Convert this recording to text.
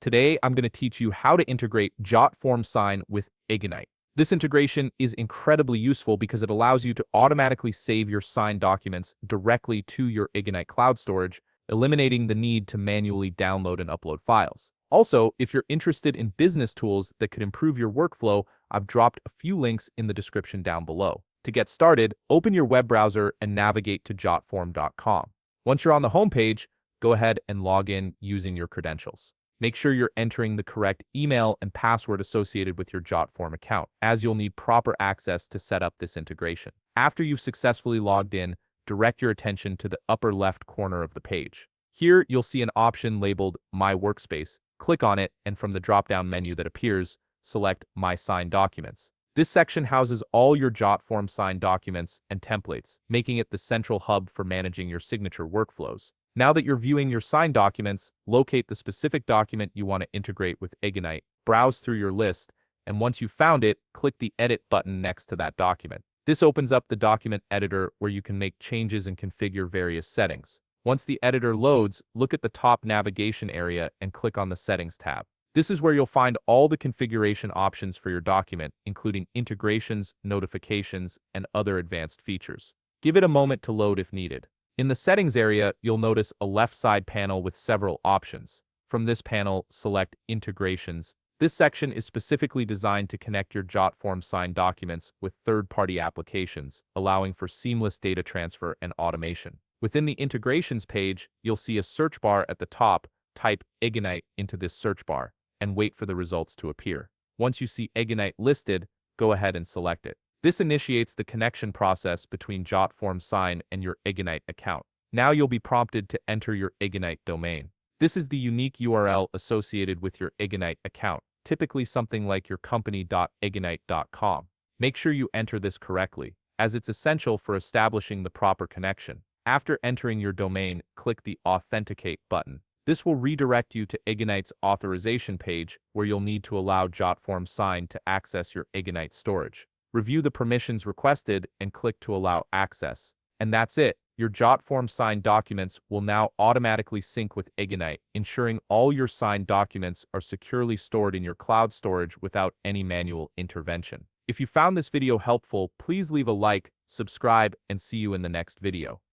Today, I'm going to teach you how to integrate Jotform Sign with Egnyte. This integration is incredibly useful because it allows you to automatically save your signed documents directly to your Egnyte cloud storage, eliminating the need to manually download and upload files. Also, if you're interested in business tools that could improve your workflow, I've dropped a few links in the description down below. To get started, open your web browser and navigate to jotform.com. Once you're on the homepage, go ahead and log in using your credentials. Make sure you're entering the correct email and password associated with your Jotform account, as you'll need proper access to set up this integration. After you've successfully logged in, direct your attention to the upper left corner of the page. Here, you'll see an option labeled My Workspace. Click on it, and from the drop-down menu that appears, select My Signed Documents. This section houses all your Jotform signed documents and templates, making it the central hub for managing your signature workflows. Now that you're viewing your signed documents, locate the specific document you want to integrate with Egnyte, browse through your list, and once you've found it, click the Edit button next to that document. This opens up the document editor where you can make changes and configure various settings. Once the editor loads, look at the top navigation area and click on the Settings tab. This is where you'll find all the configuration options for your document, including integrations, notifications, and other advanced features. Give it a moment to load if needed. In the settings area, you'll notice a left side panel with several options. From this panel, select Integrations. This section is specifically designed to connect your Jotform signed documents with third-party applications, allowing for seamless data transfer and automation. Within the Integrations page, you'll see a search bar at the top. Type Egnyte into this search bar and wait for the results to appear. Once you see Egnyte listed, go ahead and select it. This initiates the connection process between Jotform Sign and your Egnyte account. Now you'll be prompted to enter your Egnyte domain. This is the unique URL associated with your Egnyte account, typically something like your company.egnyte.com. Make sure you enter this correctly, as it's essential for establishing the proper connection. After entering your domain, click the Authenticate button. This will redirect you to Egnyte's authorization page, where you'll need to allow Jotform Sign to access your Egnyte storage. Review the permissions requested and click to allow access. And that's it. Your Jotform signed documents will now automatically sync with Egnyte, ensuring all your signed documents are securely stored in your cloud storage without any manual intervention. If you found this video helpful, please leave a like, subscribe, and see you in the next video.